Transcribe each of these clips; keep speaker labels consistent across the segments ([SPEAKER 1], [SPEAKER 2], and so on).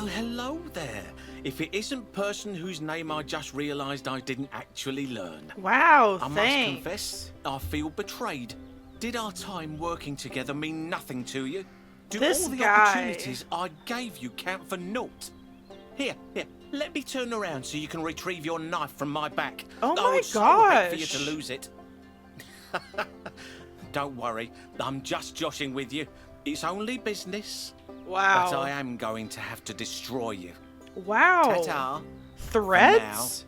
[SPEAKER 1] Well, hello there. If it isn't person whose name I just realised I didn't actually learn.
[SPEAKER 2] Wow,
[SPEAKER 1] I must
[SPEAKER 2] thanks.
[SPEAKER 1] confess, I feel betrayed. Did our time working together mean nothing to you? Do
[SPEAKER 2] This
[SPEAKER 1] all the
[SPEAKER 2] guy.
[SPEAKER 1] opportunities I gave you count for naught? Here, let me turn around so you can retrieve your knife from my back.
[SPEAKER 2] Oh
[SPEAKER 1] I
[SPEAKER 2] my
[SPEAKER 1] would so hate for you
[SPEAKER 2] gosh.
[SPEAKER 1] to lose it. Don't worry, I'm just joshing with you. It's only business.
[SPEAKER 2] Wow.
[SPEAKER 1] But I am going to have to destroy you.
[SPEAKER 2] Wow.
[SPEAKER 1] Ta-ta.
[SPEAKER 2] Threats?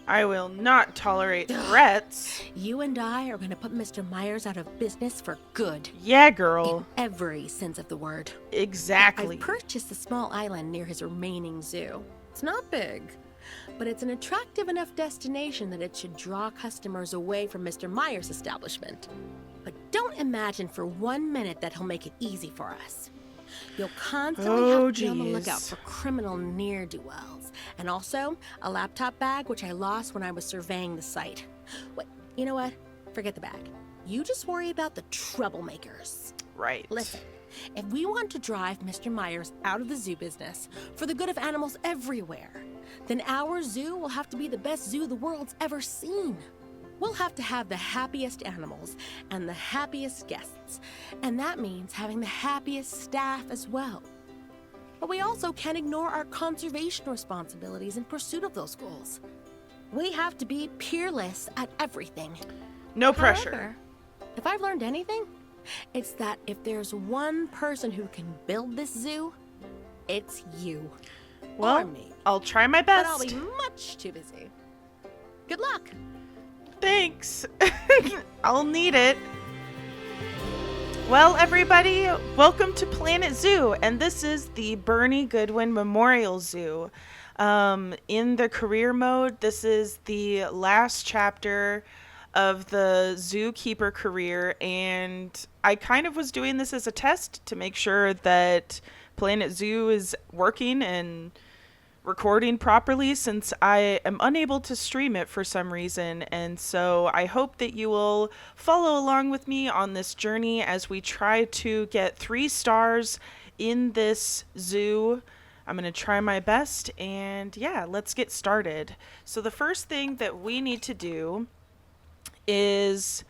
[SPEAKER 2] I will not tolerate threats.
[SPEAKER 3] You and I are going to put Mr. Myers out of business for good.
[SPEAKER 2] Yeah, girl.
[SPEAKER 3] In every sense of the word.
[SPEAKER 2] Exactly.
[SPEAKER 3] I've purchased a small island near his remaining zoo. It's not big, but it's an attractive enough destination that it should draw customers away from Mr. Myers' establishment. But don't imagine for 1 minute that he'll make it easy for us. You'll constantly have to be on the lookout for criminal ne'er-do-wells. And also, a laptop bag which I lost when I was surveying the site. Wait, you know what? Forget the bag. You just worry about the troublemakers.
[SPEAKER 2] Right.
[SPEAKER 3] Listen, if we want to drive Mr. Myers out of the zoo business for the good of animals everywhere, then our zoo will have to be the best zoo the world's ever seen. We'll have to have the happiest animals and the happiest guests, and that means having the happiest staff as well. But we also can't ignore our conservation responsibilities in pursuit of those goals. We have to be peerless at everything.
[SPEAKER 2] No pressure.
[SPEAKER 3] However, if I've learned anything, it's that if there's one person who can build this zoo, it's you.
[SPEAKER 2] Well,
[SPEAKER 3] or me.
[SPEAKER 2] I'll try my
[SPEAKER 3] But I'll
[SPEAKER 2] best.
[SPEAKER 3] be much too busy. Good luck.
[SPEAKER 2] Thanks. I'll need it. Well, everybody, welcome to Planet Zoo, and this is the Bernie Goodwin Memorial Zoo. In the career mode, this is the last chapter of the Zookeeper career, and I kind of was doing this as a test to make sure that Planet Zoo is working and recording properly, since I am unable to stream it for some reason. And so I hope that you will follow along with me on this journey as we try to get 3 stars in this zoo. I'm going to try my best, and yeah, let's get started. So the first thing that we need to do is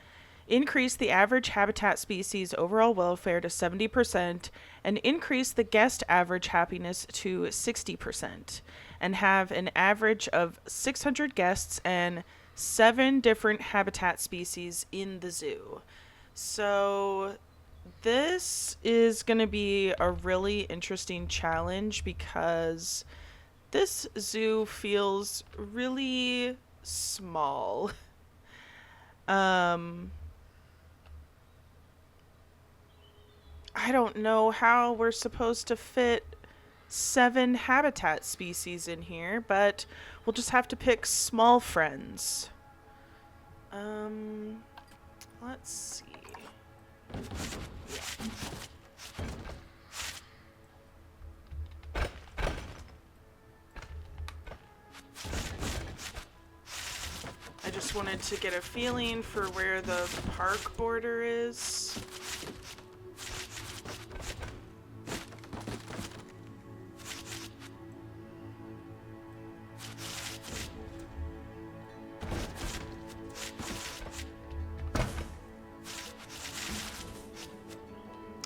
[SPEAKER 2] increase the average habitat species overall welfare to 70% and increase the guest average happiness to 60% and have an average of 600 guests and 7 different habitat species in the zoo. So this is going to be a really interesting challenge because this zoo feels really small. I don't know how we're supposed to fit 7 habitat species in here, but we'll just have to pick small friends. Let's see. I just wanted to get a feeling for where the park border is.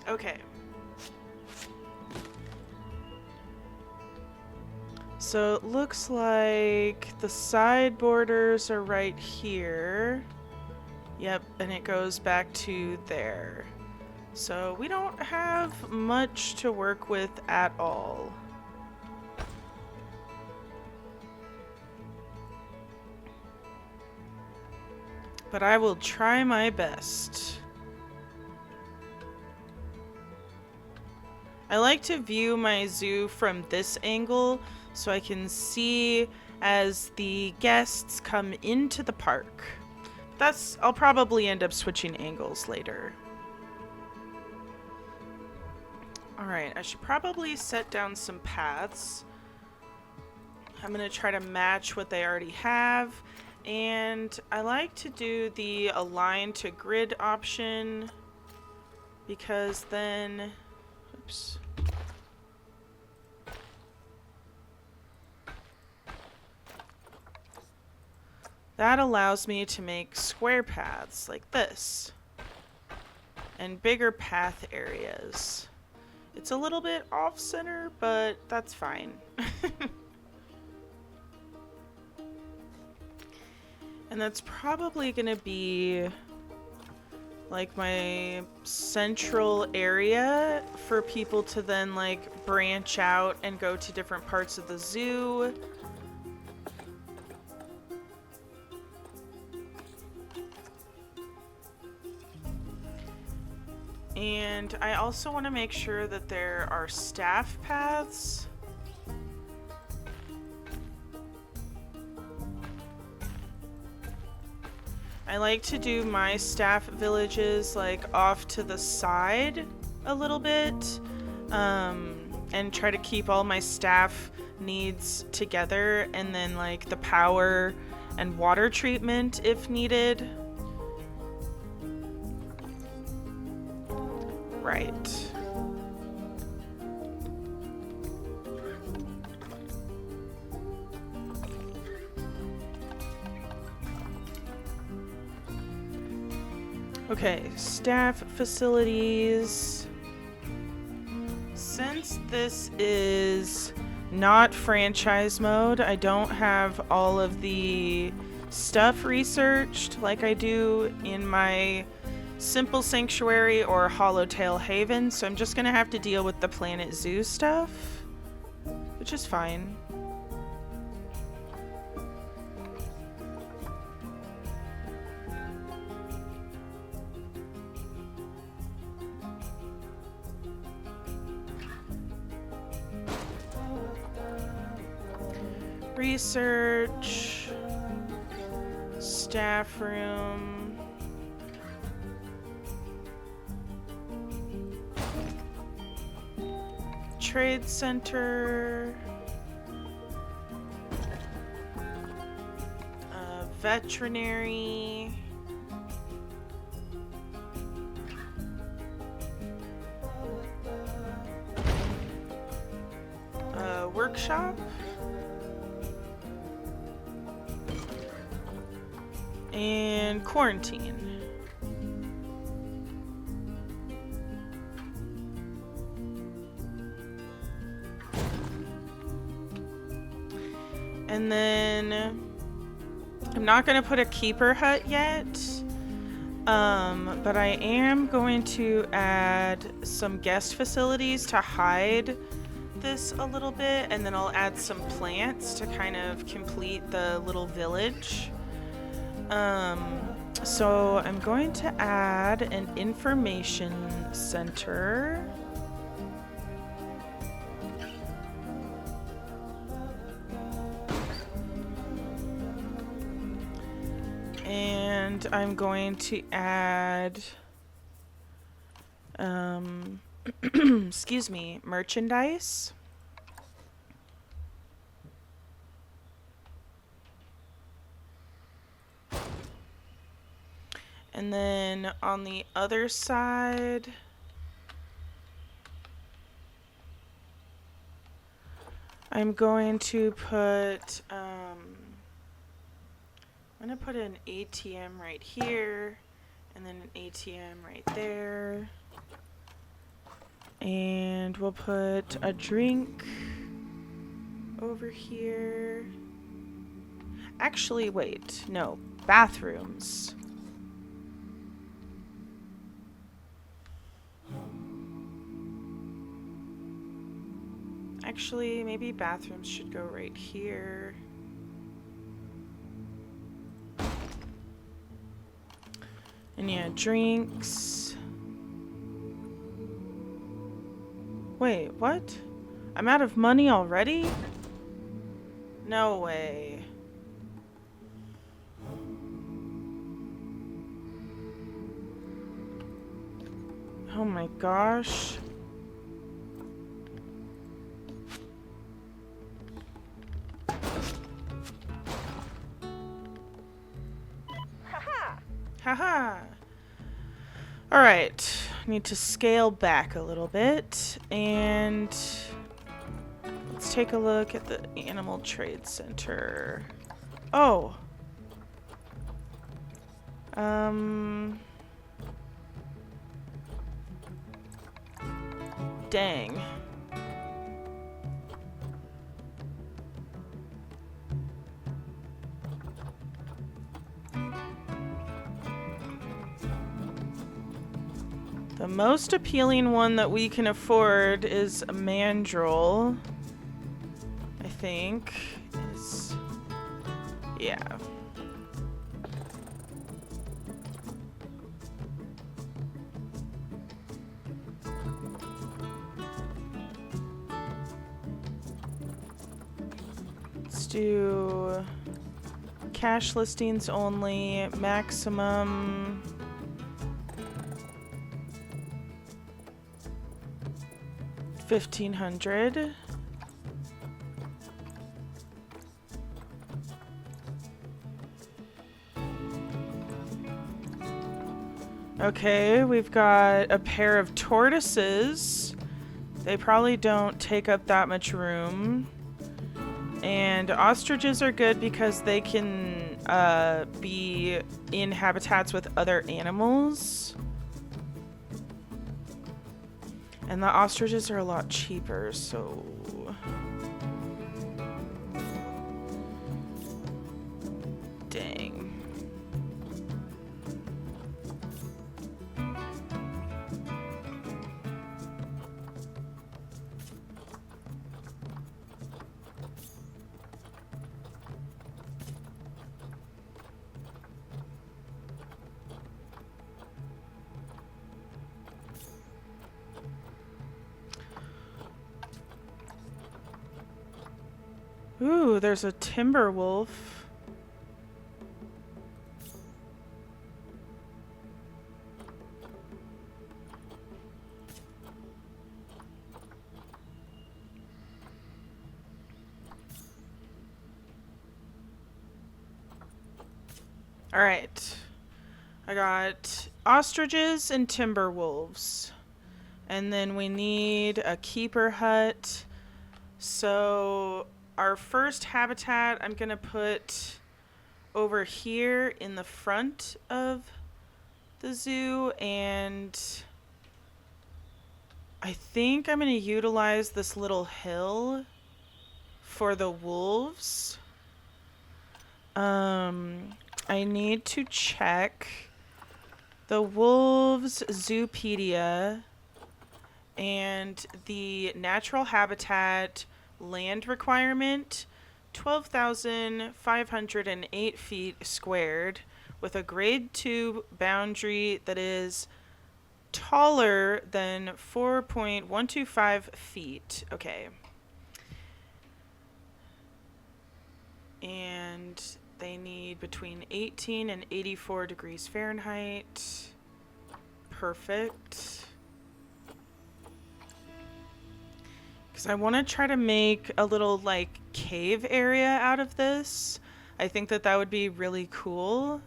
[SPEAKER 2] Okay. So it looks like the side borders are right here. Yep, and it goes back to there. So we don't have much to work with at all. But I will try my best. I like to view my zoo from this angle so I can as the guests come into the park. I'll probably end up switching angles later. Alright, I should probably set down some paths. I'm going to try to match what they already have. And I like to do the align to grid option because then... Oops. that allows me to make square paths like this. And bigger path areas. It's a little bit off-center, but that's fine. And that's probably gonna be like my central area for people to then like branch out and go to different parts of the zoo. And I also want to make sure that there are staff paths. I like to do my staff villages like off to the side a little bit, and try to keep all my staff needs together, and then like the power and water treatment if needed. Right. Okay, staff facilities. Since this is not franchise mode, I don't have all of the stuff researched like I do in my Simple Sanctuary or Hollowtail Haven, so I'm just gonna have to deal with the Planet Zoo stuff, which is fine. Research, staff room, trade center, veterinary, workshop, and quarantine. And then I'm not going to put a keeper hut yet, but I am going to add some guest facilities to hide this a little bit, and then I'll add some plants to kind of complete the little village. So I'm going to add an information center. And I'm going to add, excuse me, merchandise. And then on the other side, I'm going to put, I'm going to put an ATM right here, and then an ATM right there. And we'll put a drink over here. Actually, wait, no, bathrooms. Actually, maybe bathrooms should go right here. And yeah, drinks. Wait, what? I'm out of money already? No way. Oh my gosh. Haha. All right, need to scale back a little bit, and let's take a look at the Animal Trade Center. Oh, Dang. The most appealing one that we can afford is a mandrill. I think is, yeah. Let's do cash listings only, maximum. $1,500. Okay, we've got a pair of tortoises. They probably don't take up that much room. And ostriches are good because they can be in habitats with other animals. And the ostriches are a lot cheaper, so... Dang. Ooh, there's a timber wolf. All right. I got ostriches and timber wolves. And then we need a keeper hut. So our first habitat I'm going to put over here in the front of the zoo, and I think I'm going to utilize this little hill for the wolves. I need to check the wolves Zoopedia and the natural habitat land requirement, 12,508 feet squared, with a grade 2 boundary that is taller than 4.125 feet. Okay. And they need between 18 and 84 degrees Fahrenheit. Perfect. Because I want to try to make a little, like, cave area out of this. I think that that would be really cool.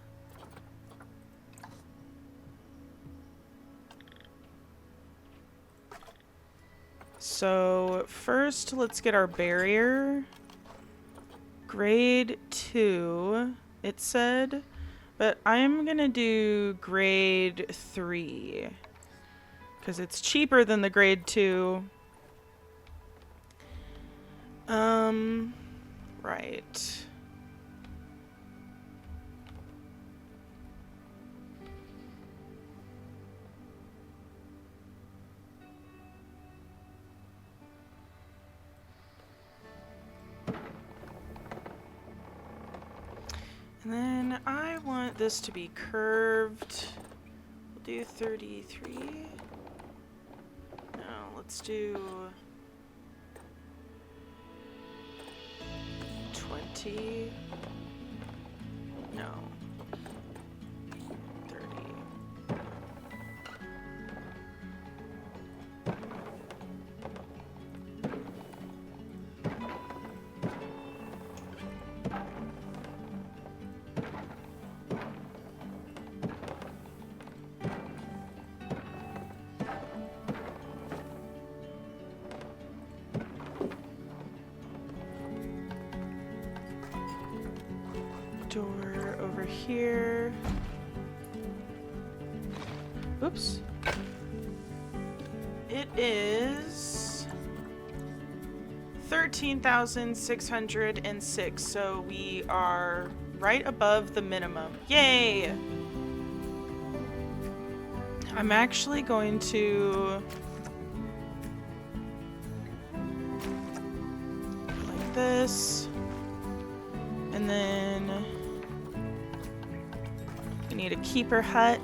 [SPEAKER 2] So, first, let's get our barrier. Grade 2, it said. But I'm going to do grade 3. Because it's cheaper than the grade 2. Right. And then I want this to be curved. We'll do 33. No, let's do 20. No. 30. Door over here. Oops. It is 13,606, so we are right above the minimum. Yay! I'm actually going to like this, and then we need a keeper hut.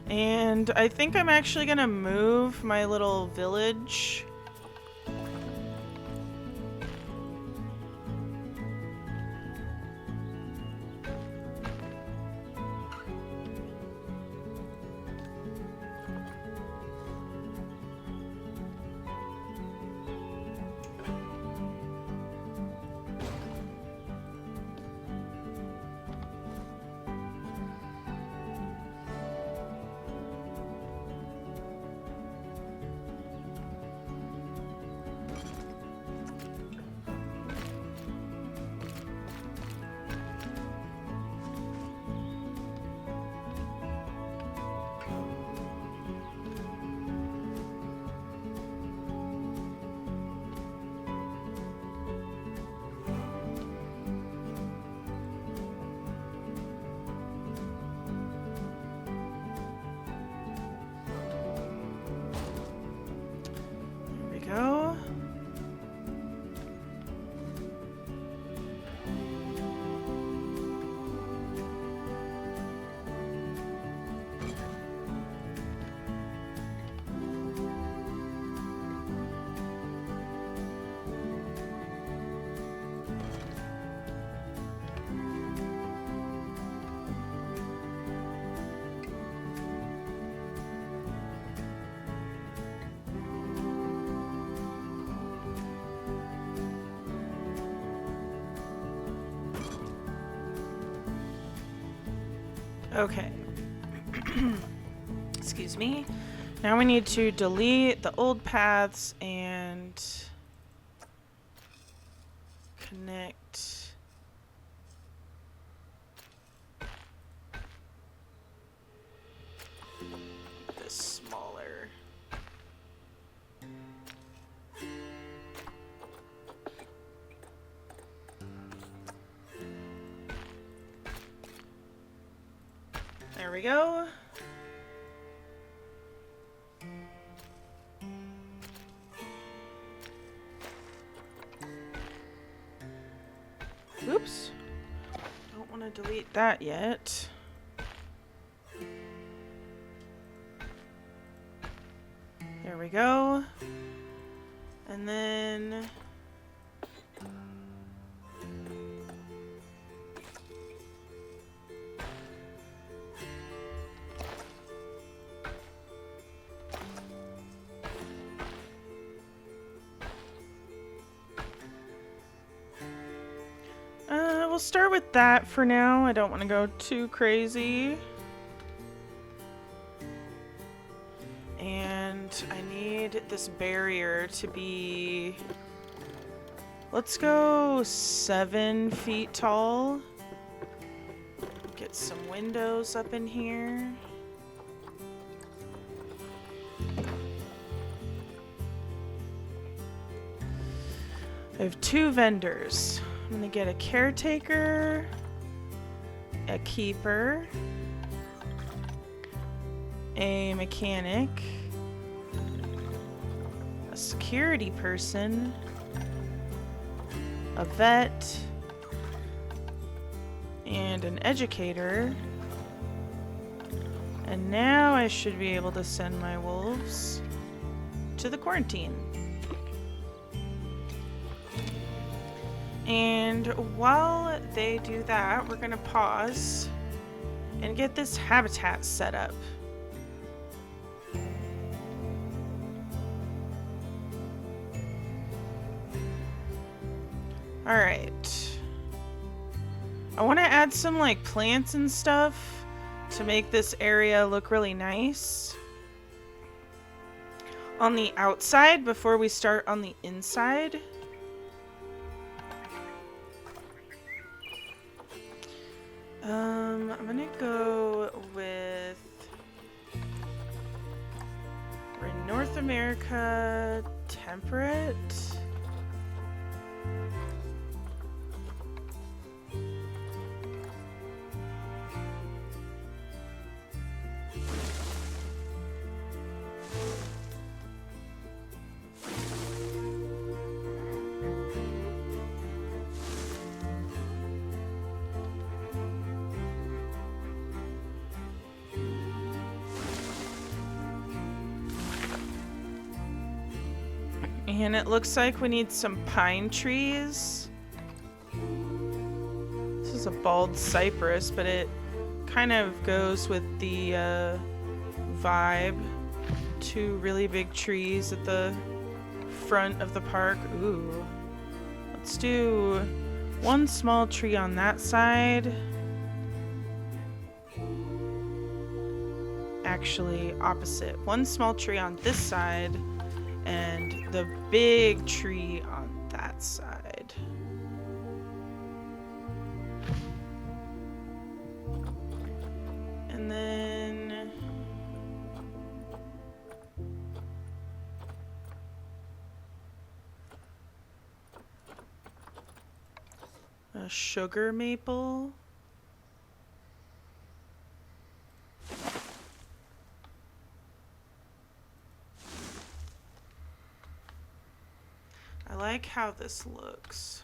[SPEAKER 2] And I think I'm actually gonna move my little village. Go. Okay. Excuse me. Now we need to delete the old paths and connect this smaller. There we go. Oops. Don't want to delete that yet. There we go. And then we'll start with that for now. I don't want to go too crazy. And I need this barrier to be, let's go 7 feet tall. Get some windows up in here. I have 2 vendors. I'm gonna get a caretaker, a keeper, a mechanic, a security person, a vet, and an educator. And now I should be able to send my wolves to the quarantine. And while they do that, we're gonna pause and get this habitat set up. Alright. I want to add some like plants and stuff to make this area look really nice on the outside before we start on the inside. I'm gonna go with, we're in North America, temperate. And it looks like we need some pine trees. This is a bald cypress, but it kind of goes with the vibe. Two really big trees at the front of the park. Ooh. Let's do one small tree on that side. Actually, opposite. One small tree on this side and the big tree on that side. And then a sugar maple. I like how this looks.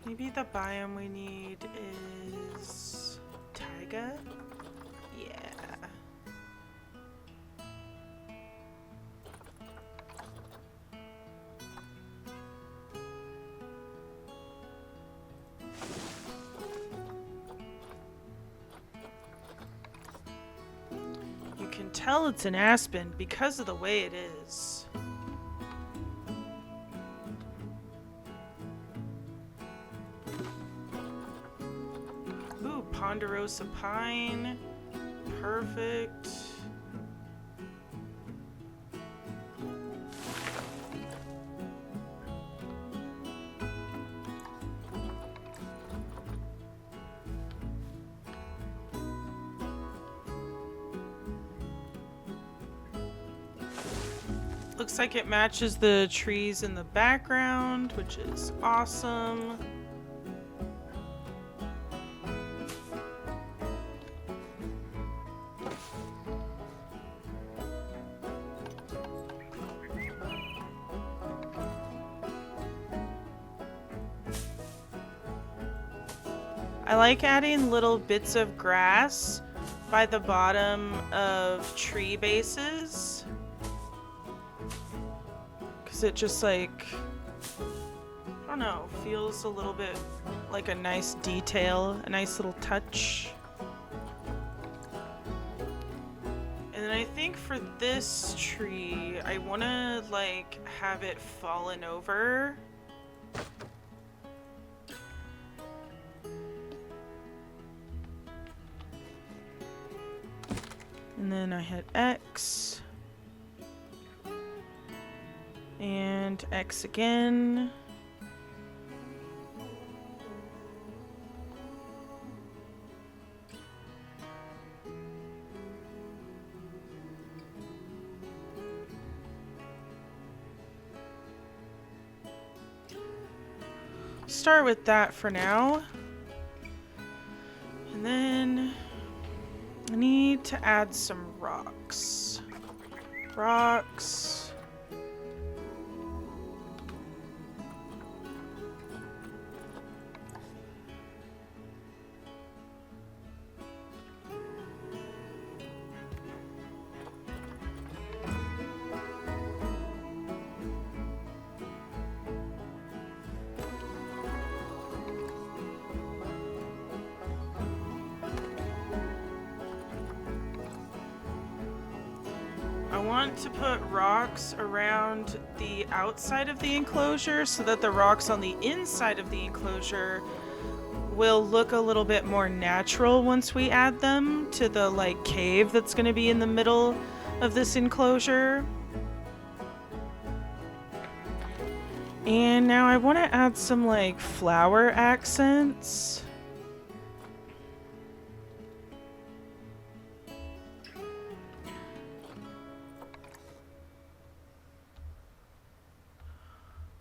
[SPEAKER 2] Maybe the biome we need is taiga? Yeah. You can tell it's an aspen because of the way it is. Ponderosa pine. Perfect. Looks like it matches the trees in the background, which is awesome. I like adding little bits of grass by the bottom of tree bases, because it just like, I don't know, feels a little bit like a nice detail, a nice little touch. And then I think for this tree, I want to like have it fallen over. And then I hit X. And X again. Start with that for now. And then I need to add some rocks. Rocks. I want to put rocks around the outside of the enclosure so that the rocks on the inside of the enclosure will look a little bit more natural once we add them to the like cave that's going to be in the middle of this enclosure. And now I want to add some like flower accents.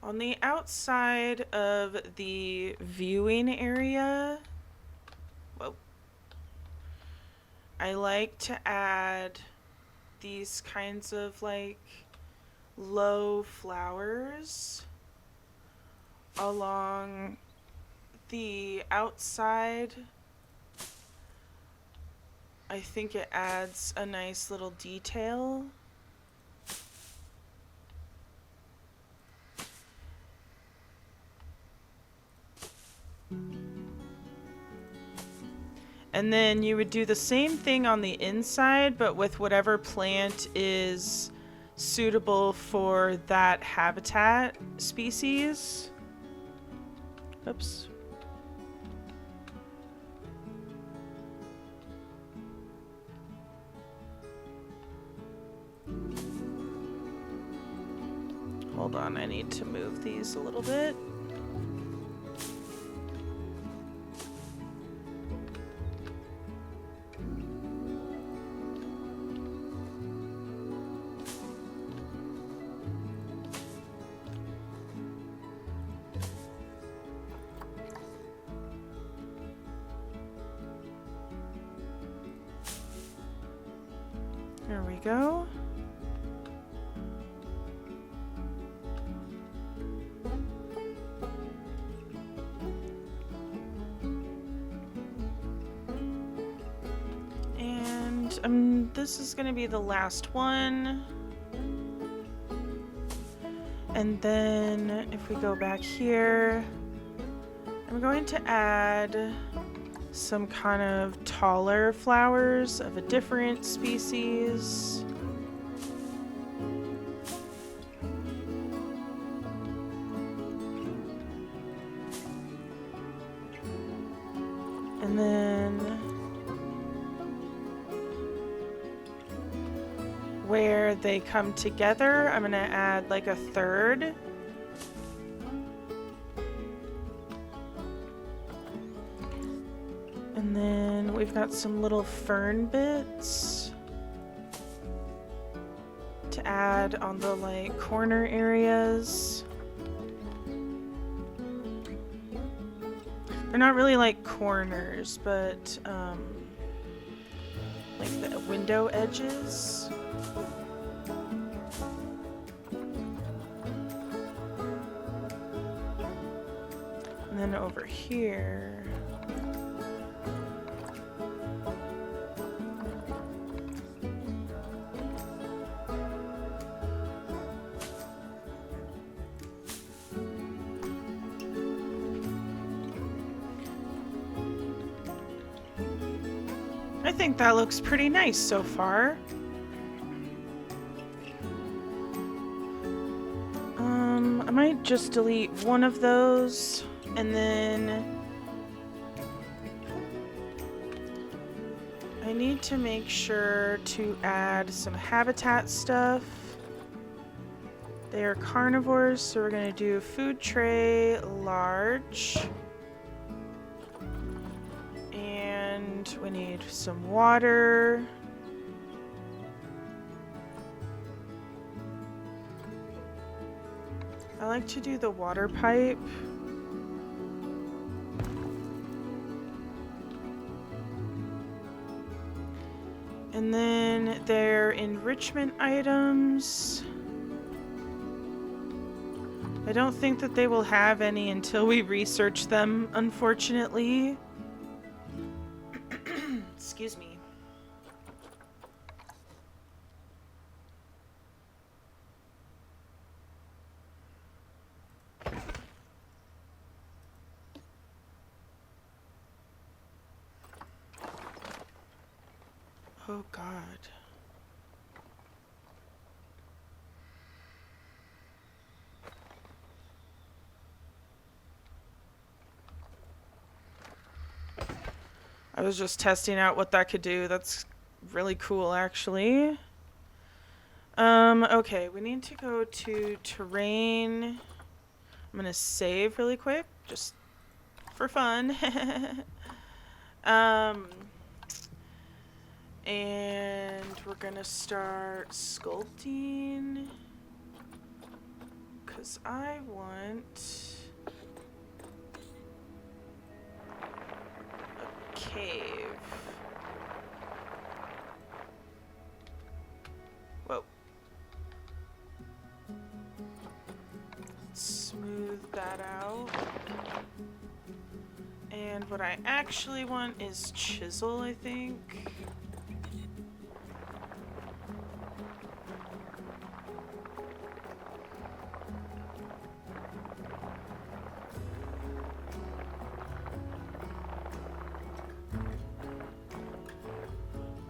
[SPEAKER 2] On the outside of the viewing area, whoa, I like to add these kinds of like low flowers along the outside. I think it adds a nice little detail. And then you would do the same thing on the inside, but with whatever plant is suitable for that habitat species. Oops. Hold on, I need to move these a little bit. There we go. And this is going to be the last one. And then if we go back here, I'm going to add some kind of taller flowers of a different species. And then where they come together, I'm gonna add like a third. And then we've got some little fern bits to add on the like corner areas. They're not really like corners, but like the window edges. And then over here, I think that looks pretty nice so far. I might just delete one of those, and then I need to make sure to add some habitat stuff. They are carnivores, so we're going to do food tray large. And we need some water. I like to do the water pipe. And then their enrichment items. I don't think that they will have any until we research them, unfortunately. Excuse me. Oh God. was just testing out what that could do. That's really cool, actually. Okay, we need to go to terrain. I'm gonna save really quick, just for fun. And we're gonna start sculpting, because I want a cave. Whoa. Smooth that out. And what I actually want is chisel, I think.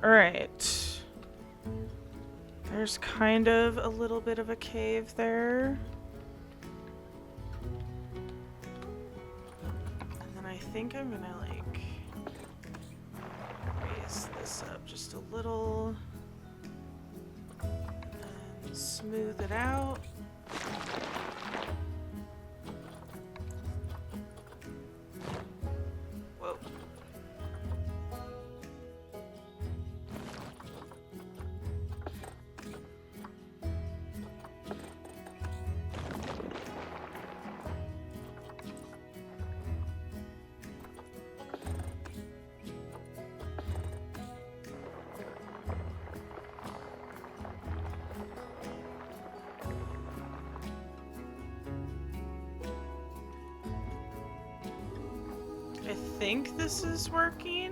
[SPEAKER 2] Alright. There's kind of a little bit of a cave there. And then I think I'm gonna, like, raise this up just a little. And smooth it out. Whoa. I think this is working.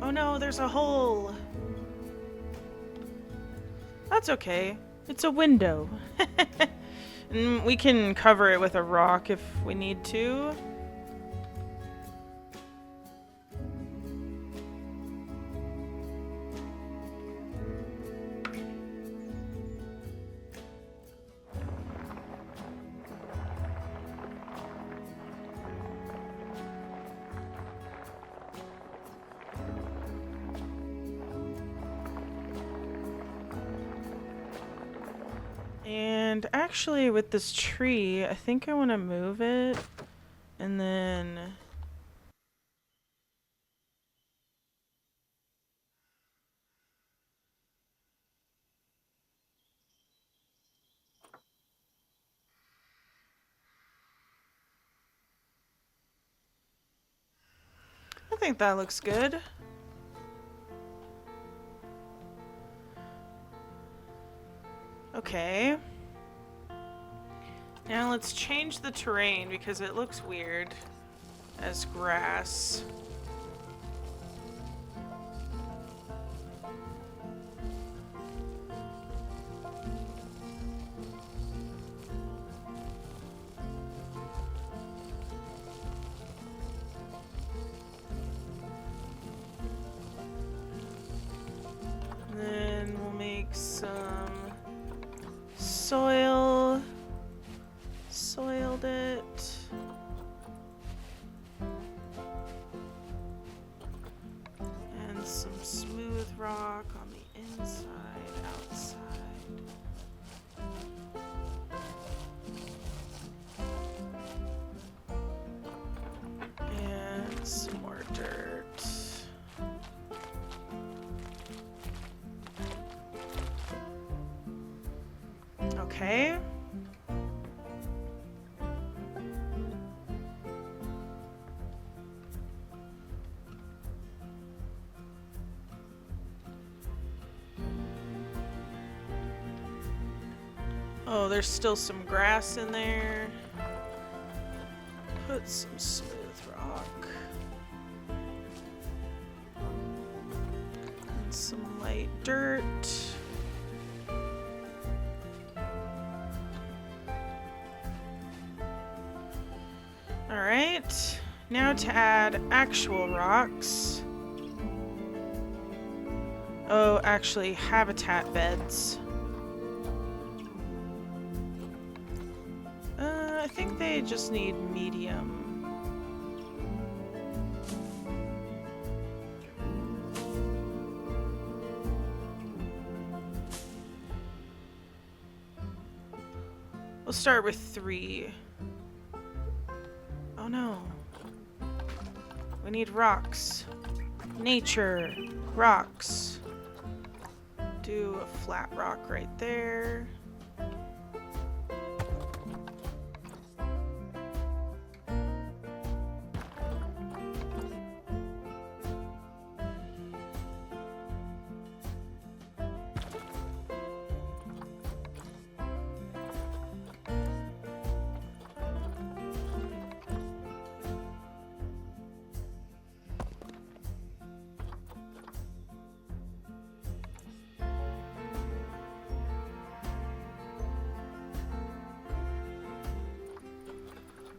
[SPEAKER 2] Oh no, there's a hole. That's okay. It's a window. And we can cover it with a rock if we need to. And actually, with this tree, I think I want to move it, and then... I think that looks good. Okay. Now let's change the terrain because it looks weird as grass. And then we'll make some soil. Soiled it. And some smooth rock on the inside, outside. And some more dirt. Okay. Oh, there's still some grass in there. Put some smooth rock. And some light dirt. Alright, now to add actual rocks. Oh, actually, habitat beds. I think they just need medium. We'll start with 3. Oh no. We need rocks. Nature. Rocks. Do a flat rock right there.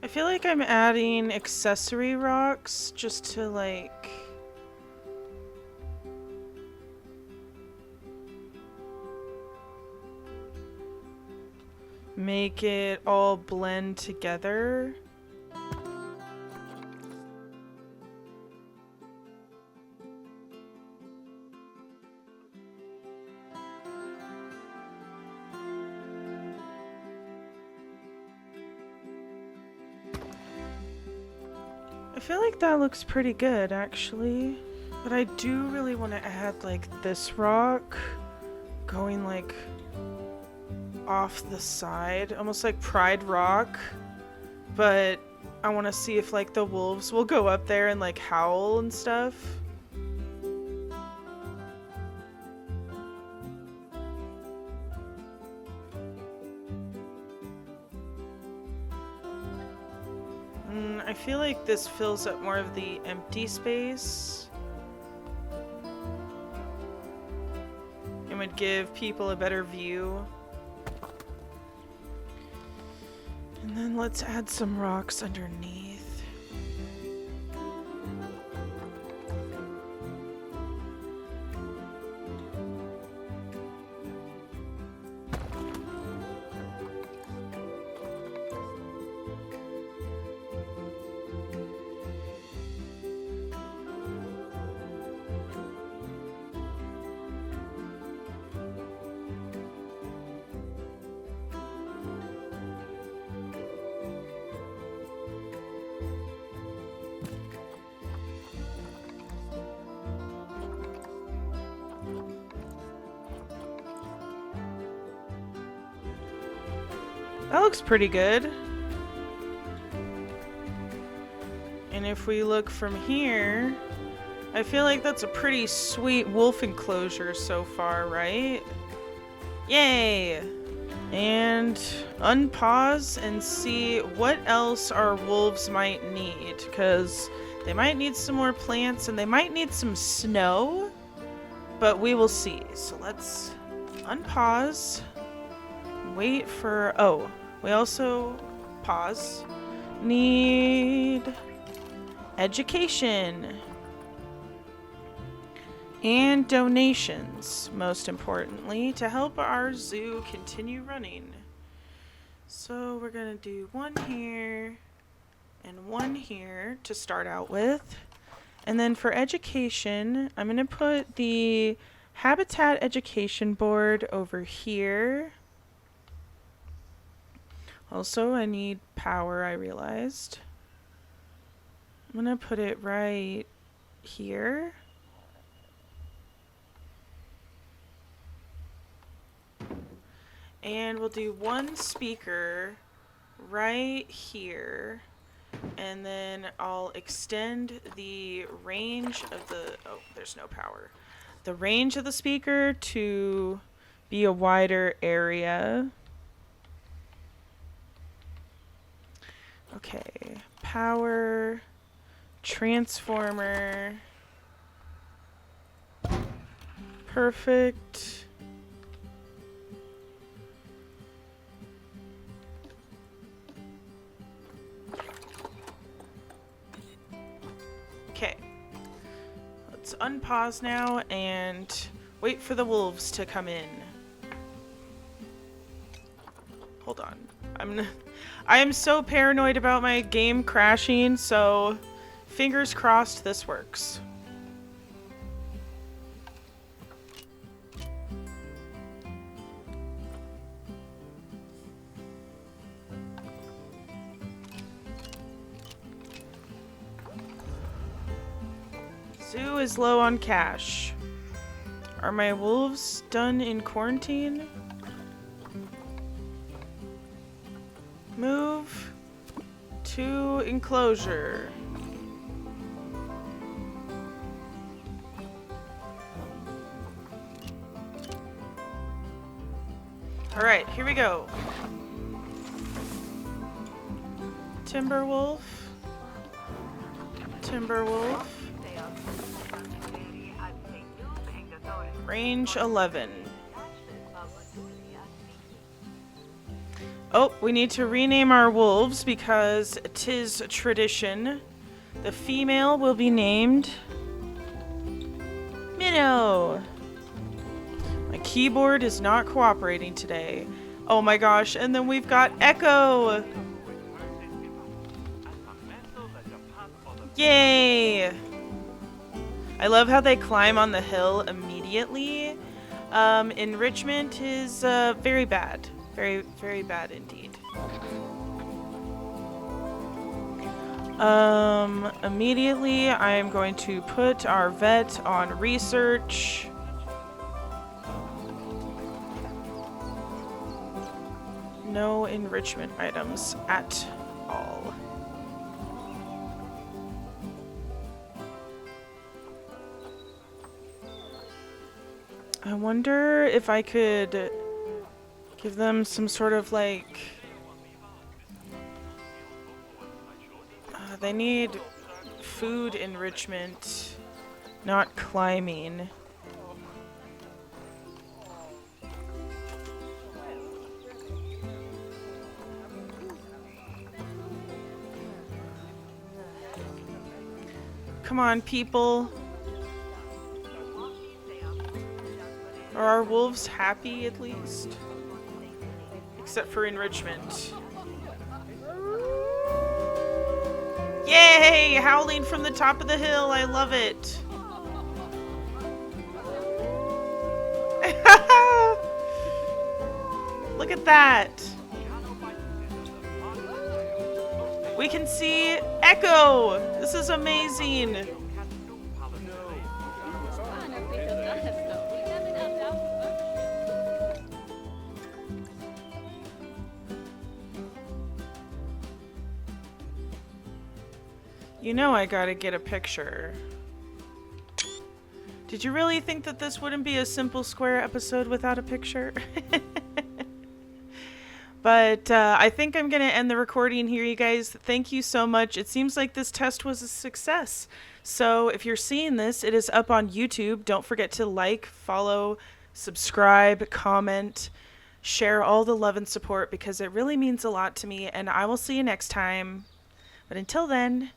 [SPEAKER 2] I feel like I'm adding accessory rocks just to like make it all blend together. I feel like that looks pretty good, actually. But I do really want to add, like, this rock going, like, off the side. Almost like Pride Rock. But I want to see if, like, the wolves will go up there and, like, howl and stuff. I feel like this fills up more of the empty space and would give people a better view. And then let's add some rocks underneath. That looks pretty good. And if we look from here, I feel like that's a pretty sweet wolf enclosure so far, right? Yay! And unpause and see what else our wolves might need, because they might need some more plants and they might need some snow, but we will see. So let's unpause. Wait for, oh, we also, pause, need education and donations, most importantly, to help our zoo continue running. So we're gonna do 1 here and 1 here to start out with. And then for education, I'm gonna put the Habitat Education Board over here. Also, I need power, I realized. I'm gonna put it right here. And we'll do 1 speaker right here. And then I'll extend the range of the, oh, there's no power. The range of the speaker to be a wider area. Okay, power, transformer, perfect. Okay. Let's unpause now and wait for the wolves to come in. Hold on. I am so paranoid about my game crashing, so fingers crossed this works. Zoo is low on cash. Are my wolves done in quarantine? Move to enclosure. Alright, here we go. Timberwolf. Timberwolf. Range 11. Oh, we need to rename our wolves because 'tis tradition. The female will be named Minnow. My keyboard is not cooperating today. Oh my gosh, and then we've got Echo. Yay! I love how they climb on the hill immediately. Enrichment is very bad. Very, very bad indeed. Immediately I am going to put our vet on research. No enrichment items at all. I wonder if I could give them some sort of like... they need food enrichment, not climbing. Come on, people. Are our wolves happy at least? Except for enrichment. Yay! Howling from the top of the hill. I love it. Look at that. We can see Echo. This is amazing. You know I gotta get a picture. Did you really think that this wouldn't be a simple square episode without a picture? But I think I'm gonna end the recording here, you guys. Thank you so much. It seems like this test was a success. So if you're seeing this, it is up on YouTube. Don't forget to like, follow, subscribe, comment, share all the love and support because it really means a lot to me. And I will see you next time. But until then...